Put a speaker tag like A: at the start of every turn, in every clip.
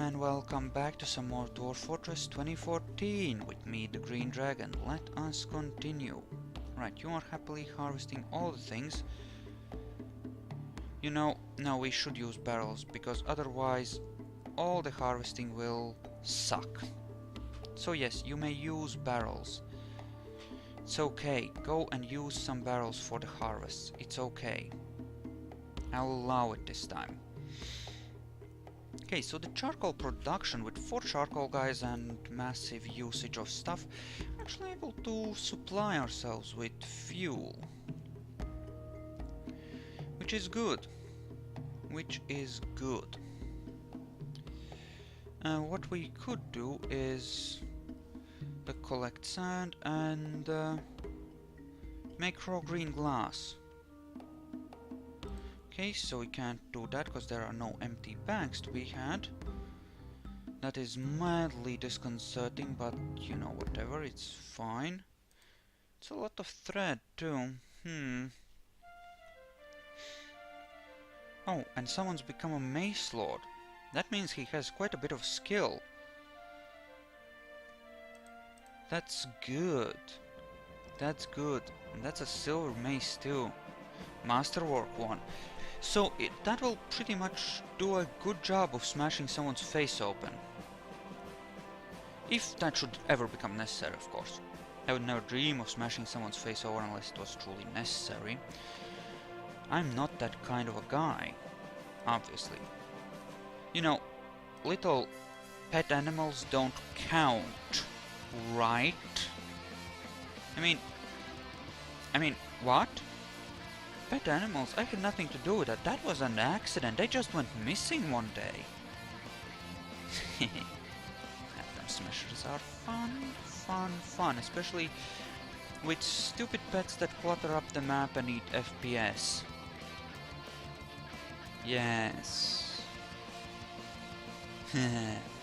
A: everyone, and welcome back to some more Dwarf Fortress 2014 with me, the Green Dragon. Let us continue. Right, you are happily harvesting all the things. You know, no, we should use barrels, because otherwise all the harvesting will suck. So yes, you may use barrels. It's okay, go and use some barrels for the harvests. It's okay. I'll allow it this time. Okay, so the charcoal production with 4 charcoal guys and massive usage of stuff, we're actually able to supply ourselves with fuel. Which is good. Which is good. What we could do is collect sand and make raw green glass. Okay, so we can't do that because there are no empty bags to be had. That is mildly disconcerting, but you know, whatever, it's fine. It's a lot of thread too. Oh, and someone's become a mace lord. That means he has quite a bit of skill. That's good. That's good. And that's a silver mace too. Masterwork one. So that will pretty much do a good job of smashing someone's face open. If that should ever become necessary, of course. I would never dream of smashing someone's face over unless it was truly necessary. I'm not that kind of a guy, obviously. You know, little pet animals don't count, right? I mean, what? Pet animals? I had nothing to do with that. That was an accident. They just went missing one day. Random smashers are fun. Especially with stupid pets that clutter up the map and eat FPS. Yes.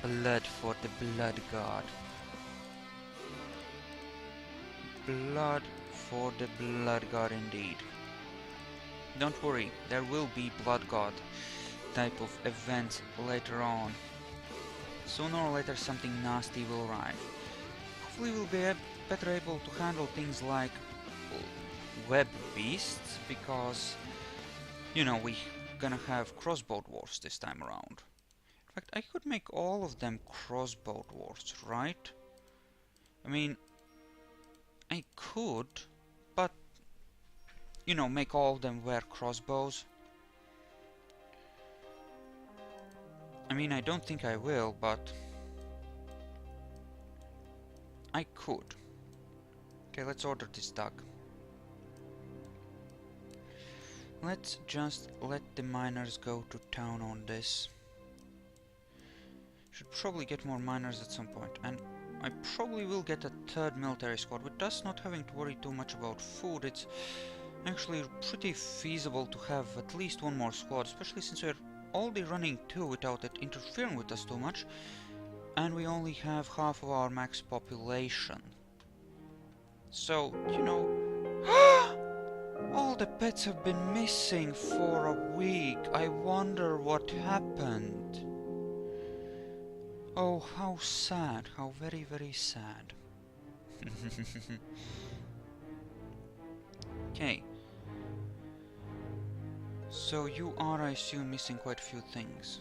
A: Blood for the blood god. Blood for the blood god indeed. Don't worry, there will be blood god type of events later on. Sooner or later something nasty will arrive. Hopefully we'll be better able to handle things like web beasts, because, you know, we're gonna have crossbow dwarfs this time around. In fact, I could make all of them crossbow dwarfs, right? I mean, I could, but you know, make all of them wear crossbows. I mean, I don't think I will, but I could. Okay, let's order this duck. Let's just let the miners go to town on this. Should probably get more miners at some point, and I probably will get a 3rd military squad. With us not having to worry too much about food, it's actually pretty feasible to have at least one more squad, especially since we're already running 2 without it interfering with us too much, and we only have half of our max population. So, you know, all the pets have been missing for a week. I wonder what happened. Oh, how sad, how very, very sad. Okay. So you are, I assume, missing quite a few things.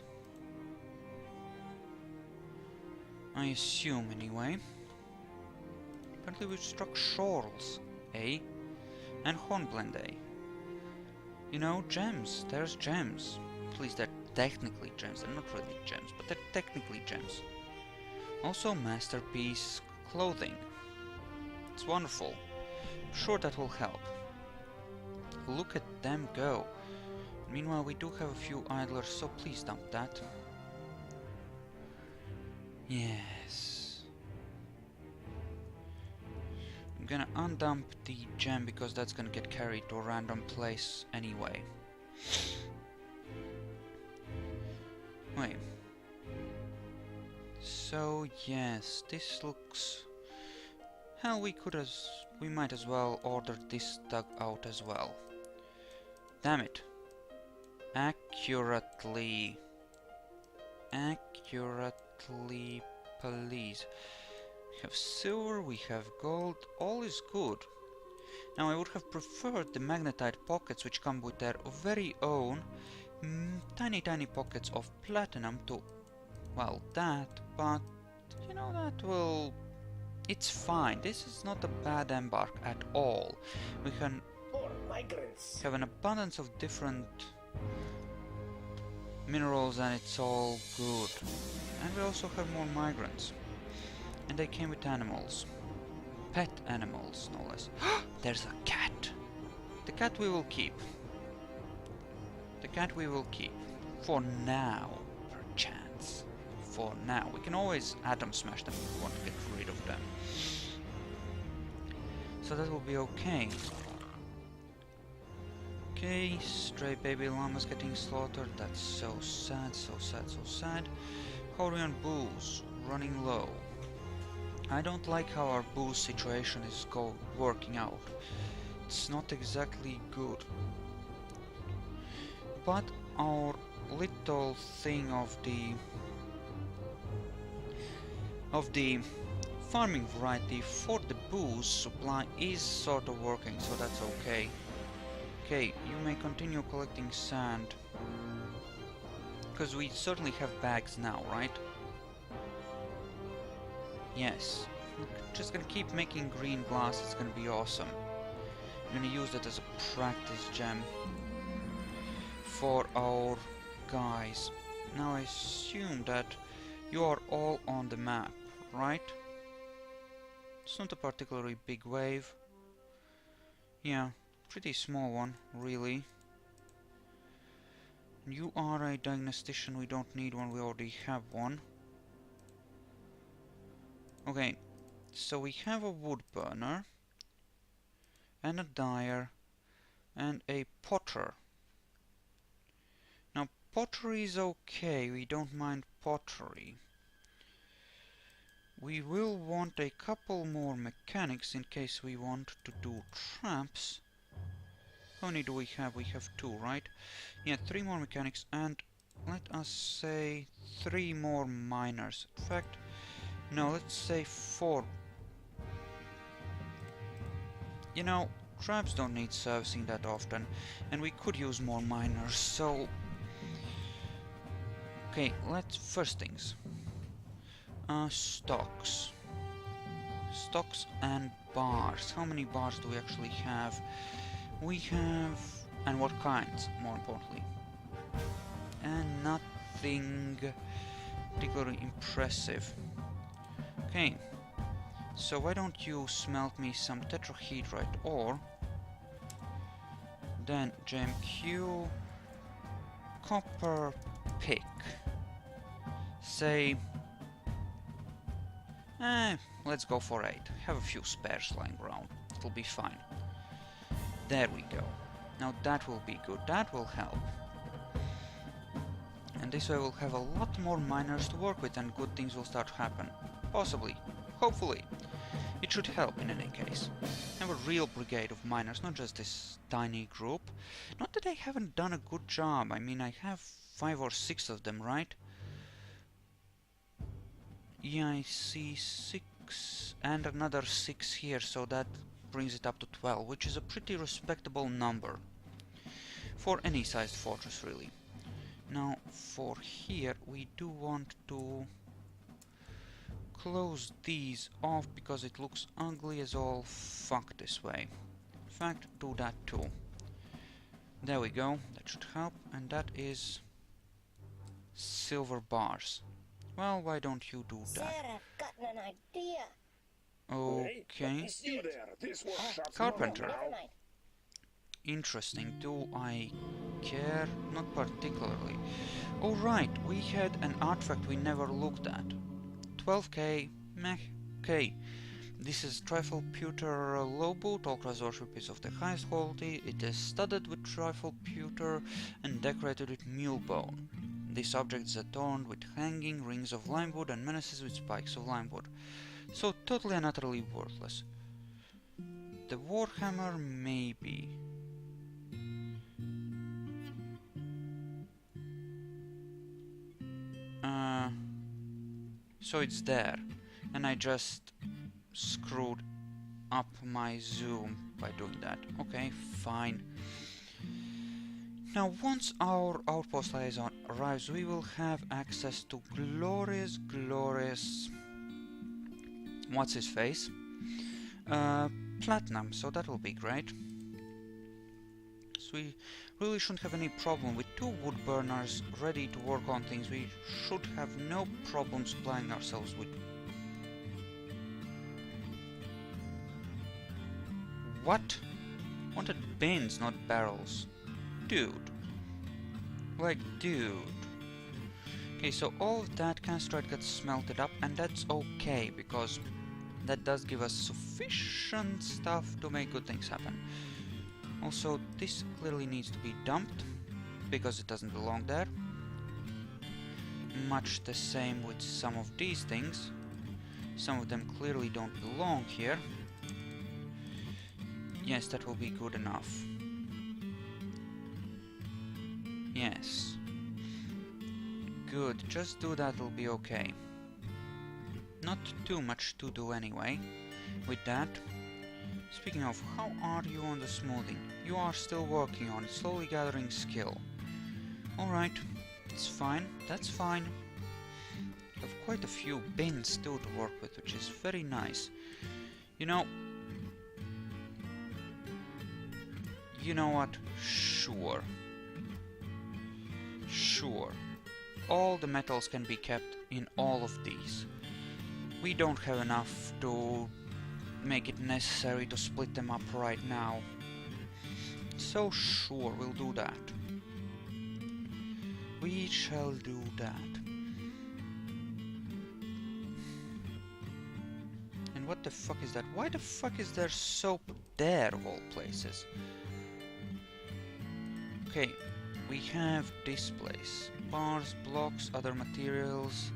A: I assume, anyway. Apparently we've struck shawls, eh? And hornblende, eh? You know, gems. There's gems. At least they're technically gems. They're not really gems, but they're technically gems. Also masterpiece clothing. It's wonderful. I'm sure that will help. Look at them go. Meanwhile, we do have a few idlers, so please dump that. Yes. I'm gonna undump the gem because that's gonna get carried to a random place anyway. Wait. So yes, this looks... Hell, we might as well order this dug out as well. Damn it. Accurately. accurately, please. We have silver, we have gold, all is good. Now I would have preferred the magnetite pockets, which come with their very own tiny pockets of platinum to, well, that, but you know, that will, it's fine. This is not a bad embark at all. We can have an abundance of different minerals and it's all good. And we also have more migrants. And they came with animals. Pet animals, no less. There's a cat! The cat we will keep. The cat we will keep. For now, perchance. For now. We can always atom smash them if we want to get rid of them. So that will be okay. Okay, stray baby llamas getting slaughtered. That's so sad, so sad, so sad. Korean booze running low. I don't like how our booze situation is working out. It's not exactly good. But our little thing of the farming variety for the booze supply is sort of working, so that's okay. Okay, you may continue collecting sand. Because we certainly have bags now, right? Yes. We're just gonna keep making green glass, it's gonna be awesome. I'm gonna use that as a practice gem for our guys. Now I assume that you are all on the map, right? It's not a particularly big wave. Yeah, pretty small one, really. You are a diagnostician, we don't need one, we already have one. Okay, so we have a wood burner, and a dyer, and a potter. Now pottery is okay, we don't mind pottery. We will want a couple more mechanics in case we want to do traps. How many do we have? We have 2, right? Yeah, 3 more mechanics and let us say 3 more miners. In fact, no, let's say 4. You know, traps don't need servicing that often, and we could use more miners, so... Okay, let's... first things. Stocks. Stocks and bars. How many bars do we actually have? We have... and what kinds, more importantly. And nothing particularly impressive. Okay. So why don't you smelt me some tetrahedrite ore, then GMQ, copper pick, say, let's go for 8, have a few spares lying around, it'll be fine. There we go, now that will be good, that will help. And this way we'll have a lot more miners to work with and good things will start to happen. Possibly. Hopefully. It should help in any case. Have a real brigade of miners, not just this tiny group. Not that I haven't done a good job, I mean I have 5 or 6 of them, right? Yeah, I see 6 and another 6 here, so that brings it up to 12, which is a pretty respectable number. For any sized fortress, really. Now, for here, we do want to close these off because it looks ugly as all fuck this way. In fact, do that too. There we go, that should help, and that is silver bars. Well, why don't you do that?
B: Sir, I've got an idea.
A: Okay. Carpenter. Interesting. Do I care? Not particularly. Oh right, we had an artifact we never looked at. 12k, meh, okay. This is trifle pewter low boot, all class worship is of the highest quality. It is studded with trifle pewter and decorated with mule bone. This object is adorned with hanging rings of limewood and menaces with spikes of limewood. So totally and utterly worthless. The warhammer, maybe. So it's there. And I just screwed up my zoom by doing that. Okay, fine. Now, once our outpost liaison arrives, we will have access to glorious, what's his face? Platinum, so that will be great. So we really shouldn't have any problem with 2 wood burners ready to work on things. We should have no problem supplying ourselves with... What? Wanted bins, not barrels. Dude. Like, dude. Okay, so all of that castrite gets smelted up, and that's okay, because that does give us sufficient stuff to make good things happen. Also, this clearly needs to be dumped, because it doesn't belong there. Much the same with some of these things. Some of them clearly don't belong here. Yes, that will be good enough. Yes. Good, just do that, it'll be okay. Not too much to do anyway with that. Speaking of, how are you on the smoothing? You are still working on it, slowly gathering skill. Alright, it's fine, that's fine. Have quite a few bins too to work with, which is very nice. You know what? Sure. Sure. All the metals can be kept in all of these. We don't have enough to make it necessary to split them up right now. So sure, we'll do that. We shall do that. And what the fuck is that? Why the fuck is there soap there of all places? Okay, we have this place. Bars, blocks, other materials.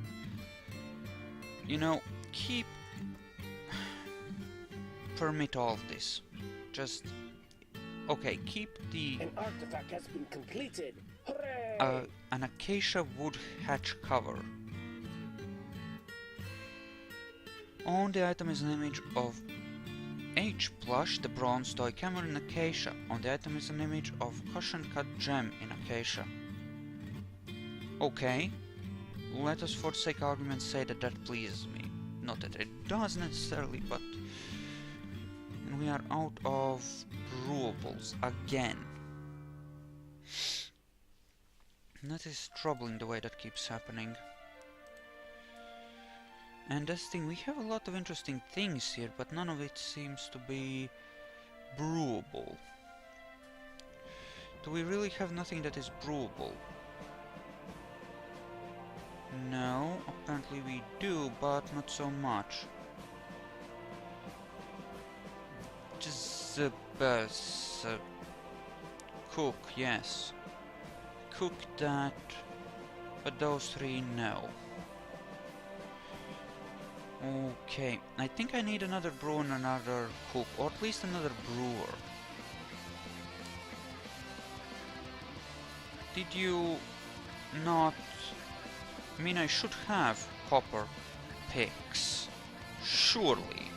A: You know, keep... permit all of this. Just... okay, keep the...
C: An artifact has been completed! Hooray!
A: An acacia wood hatch cover. On the item is an image of H plush, the bronze toy camel in acacia. On the item is an image of cushion cut gem in acacia. Okay, let us for sake of argument say that that pleases me. Not that it does necessarily, but... and we are out of brewables again. That is troubling the way that keeps happening. And this thing, we have a lot of interesting things here, but none of it seems to be brewable. Do we really have nothing that is brewable? No, apparently we do, but not so much. Just cook, yes. Cook that, but those 3, no. Okay, I think I need another brewer and another cook, or at least another brewer. Did you not... I mean, I should have copper picks, surely.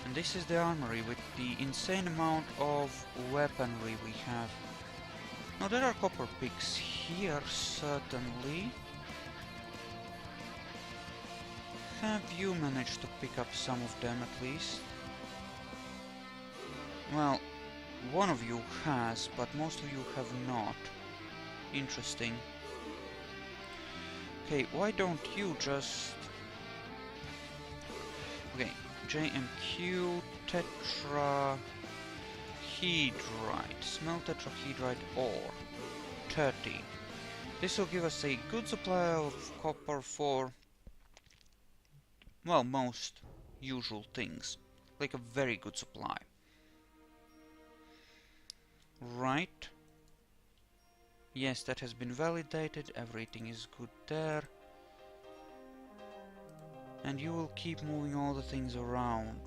A: And this is the armory with the insane amount of weaponry we have. Now there are copper picks here, certainly. Have you managed to pick up some of them at least? Well, one of you has, but most of you have not. Interesting. Okay, why don't you just... okay, JMQ tetrahedrite. Smelt tetrahedrite ore. 30. This will give us a good supply of copper for... well, most usual things. Like a very good supply. Right. Yes, that has been validated. Everything is good there. And you will keep moving all the things around.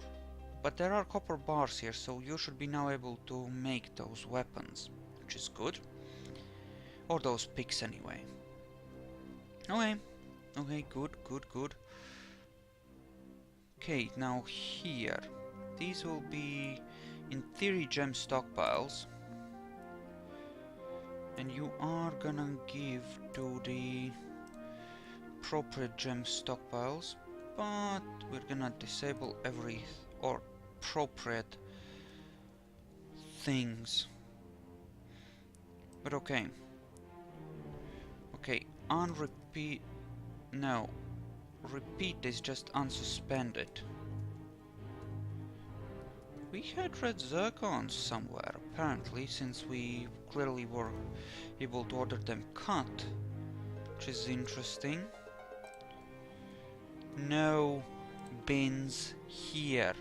A: But there are copper bars here, so you should be now able to make those weapons. Which is good. Or those picks anyway. Okay. Okay, good, good, good. Okay, now here. These will be, in theory, gem stockpiles. And you are gonna give to the appropriate gem stockpiles, but we're gonna disable every or appropriate things. But okay. Okay, unrepeat. No. Repeat is just unsuspended. We had red zircons somewhere, apparently, since we clearly were able to order them cut, which is interesting. No bins here.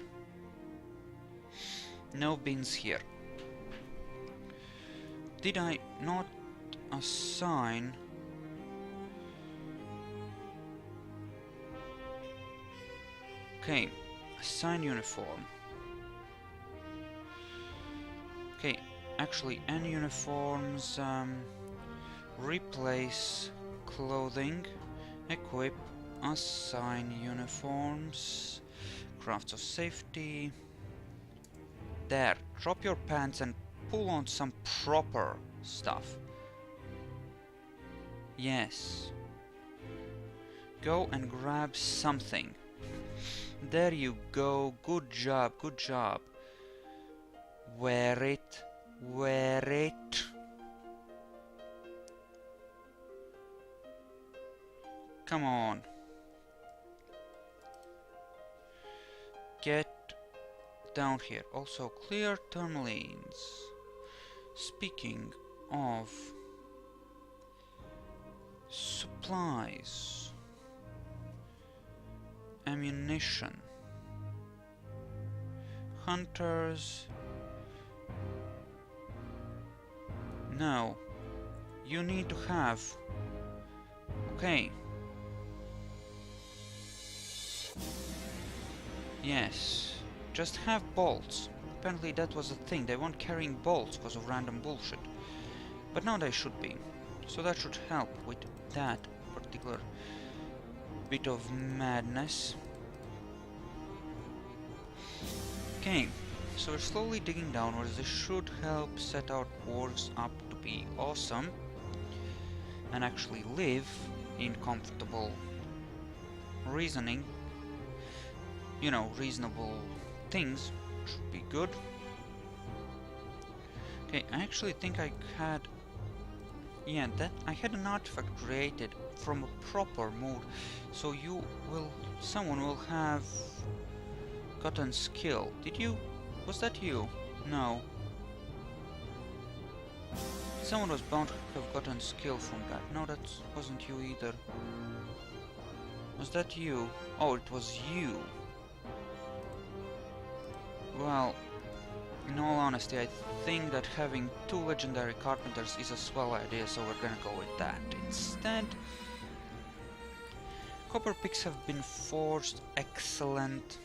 A: No bins here. Did I not assign... Okay, assign uniform. Okay, actually, any uniforms, replace clothing, equip, assign uniforms, crafts of safety. There, drop your pants and pull on some proper stuff. Yes. Go and grab something. There you go, good job, good job. Wear it, wear it. Come on. Get down here. Also, clear tourmalines. Speaking of supplies, ammunition, hunters. No, you need to have. Okay. Yes, just have bolts. Apparently that was a thing. They weren't carrying bolts because of random bullshit. But now they should be. So that should help with that particular bit of madness. Okay, so we're slowly digging downwards. This should help set our dwarves up to be awesome and actually live in comfortable reasoning. You know, reasonable things should be good. Okay, I actually think I had... Yeah, that I had an artifact created from a proper mode. So you will... Someone will have gotten skill. Did you? Was that you? No. Someone was bound to have gotten skill from that. No, that wasn't you either. Was that you? Oh, it was you. Well, in all honesty, I think that having 2 legendary carpenters is a swell idea, so we're gonna go with that instead. Copper picks have been forged. Excellent.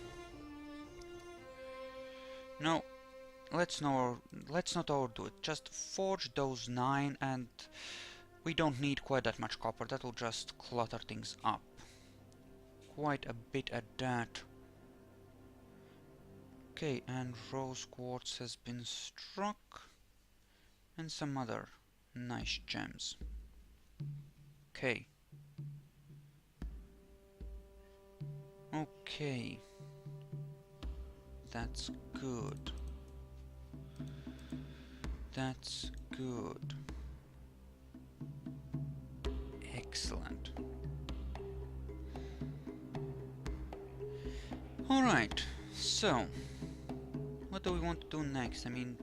A: No, let's not overdo it. Just forge those 9, and we don't need quite that much copper. That will just clutter things up quite a bit at that. Okay, and rose quartz has been struck, and some other nice gems. Okay. Okay. That's good. That's good. Excellent. Alright, so what do we want to do next? I mean,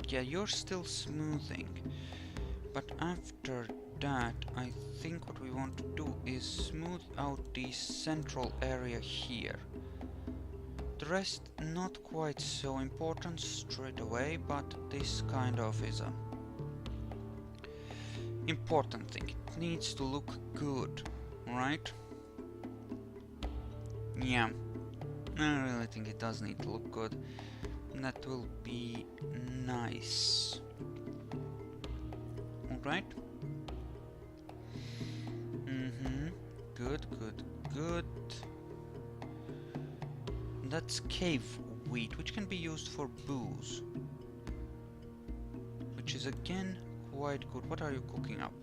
A: yeah, you're still smoothing, but after that, I think what we want to do is smooth out the central area here. The rest not quite so important straight away, but this kind of is a important thing. It needs to look good, right? Yeah, I really think it does need to look good. That will be nice. Alright? good, good, good. That's cave wheat, which can be used for booze. Which is again quite good. What are you cooking up?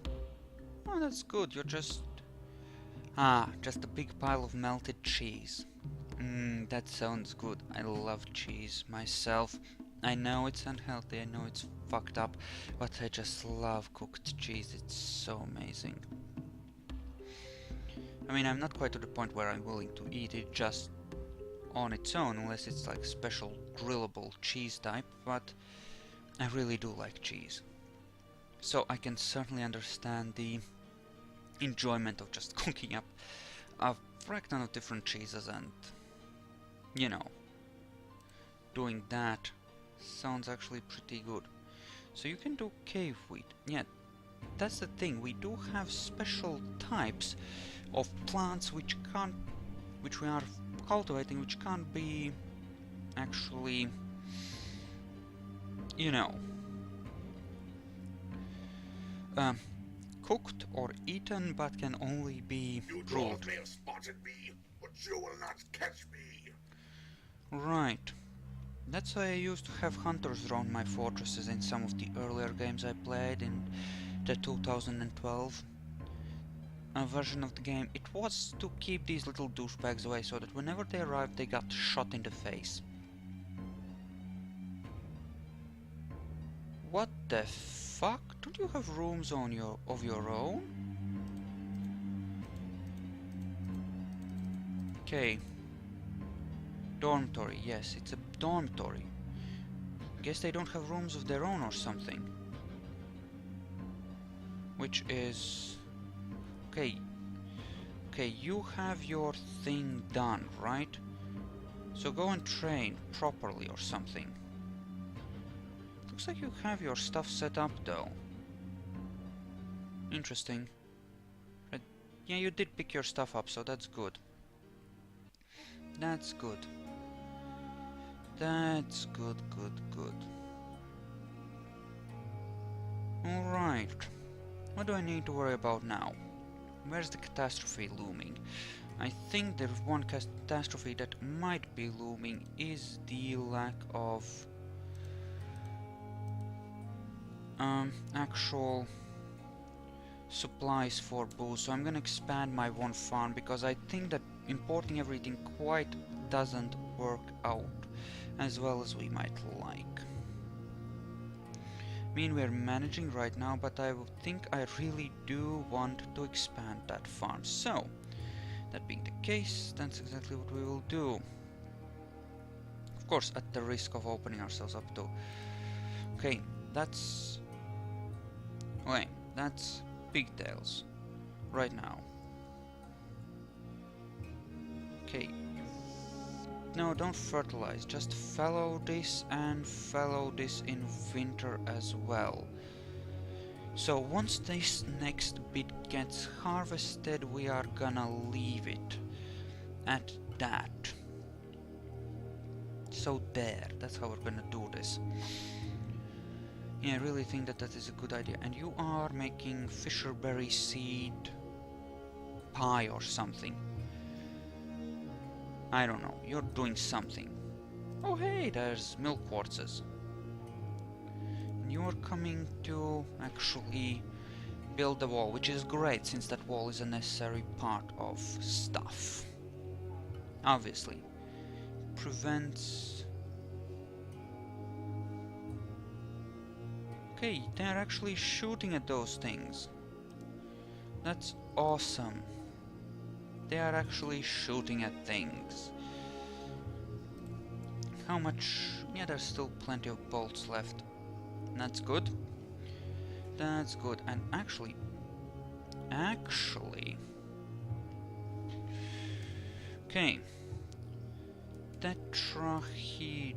A: Oh, that's good. You're just... Ah, just a big pile of melted cheese. That sounds good. I love cheese myself. I know it's unhealthy, I know it's fucked up, but I just love cooked cheese. It's so amazing. I mean, I'm not quite to the point where I'm willing to eat it just on its own, unless it's like special grillable cheese type, but I really do like cheese. So I can certainly understand the enjoyment of just cooking up a fraction of different cheeses and, you know, doing that sounds actually pretty good. So you can do cave wheat. Yeah, that's the thing. We do have special types of plants which we are cultivating, which can't be actually, you know, cooked or eaten, but can only be brewed.
D: You may have spotted me, but you will not catch me.
A: Right. That's why I used to have hunters around my fortresses in some of the earlier games I played in the 2012 version of the game. It was to keep these little douchebags away so that whenever they arrived they got shot in the face. What the fuck? Don't you have rooms on of your own? Okay. Dormitory, yes, it's a dormitory. Guess they don't have rooms of their own or something. Which is... Okay. Okay, you have your thing done, right? So go and train properly or something. Looks like you have your stuff set up though. Interesting. Yeah, you did pick your stuff up, so that's good. That's good. That's good, good, good. Alright. What do I need to worry about now? Where's the catastrophe looming? I think there's one catastrophe that might be looming is the lack of actual supplies for booze. So I'm gonna expand my one farm because I think that importing everything quite doesn't work out as well as we might like. I mean, we're managing right now, but I would think I really do want to expand that farm. So, that being the case, that's exactly what we will do. Of course, at the risk of opening ourselves up to... Okay, that's... Okay, that's pigtails. Right now. Okay. No, don't fertilize, just fallow this and fallow this in winter as well. So once this next bit gets harvested, we are gonna leave it at that. So there, that's how we're gonna do this. Yeah, I really think that that is a good idea. And you are making fisherberry seed pie or something. I don't know, you're doing something. Oh hey, there's milk quartzes. And you're coming to actually build the wall, which is great since that wall is a necessary part of stuff. Obviously. Prevents... Okay, they're actually shooting at those things. That's awesome. They are actually shooting at things. How much? Yeah, there's still plenty of bolts left. That's good. That's good. And actually... Okay. Tetrahedral.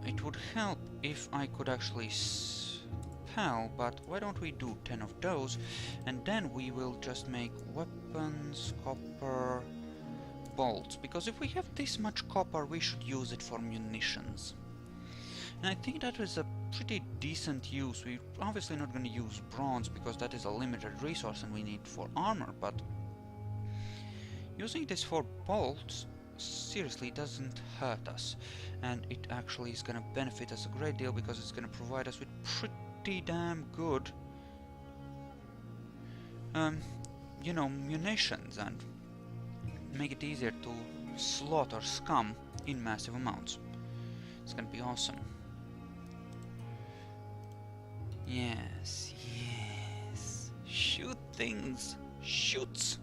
A: It would help if I could actually spell, but why don't we do 10 of those, and then we will just make weapons, copper, bolts, because if we have this much copper, we should use it for munitions. And I think that is a pretty decent use. We're obviously not going to use bronze because that is a limited resource and we need for armor, but using this for bolts seriously doesn't hurt us, and it actually is going to benefit us a great deal because it's going to provide us with pretty damn good you know, munitions and make it easier to slaughter scum in massive amounts. It's gonna be awesome. Yes, yes. Shoot things. Shoots.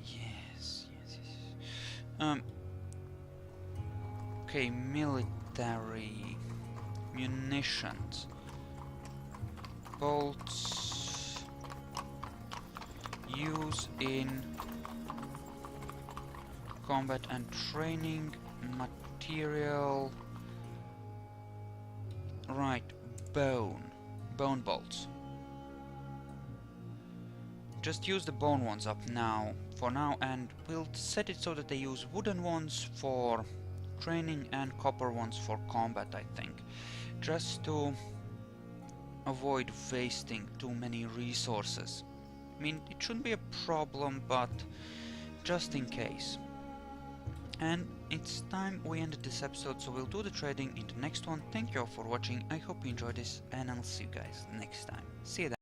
A: Yes, yes, yes. Okay, military munitions. Bolts. Use in combat and training. Material. Right, bone bolts. Just use the bone ones up now, for now, and we'll set it so that they use wooden ones for training and copper ones for combat, I think. Just to avoid wasting too many resources. I mean, it shouldn't be a problem, but just in case. And it's time we ended this episode, so we'll do the trading in the next one. Thank you all for watching, I hope you enjoyed this, and I'll see you guys next time. See you then.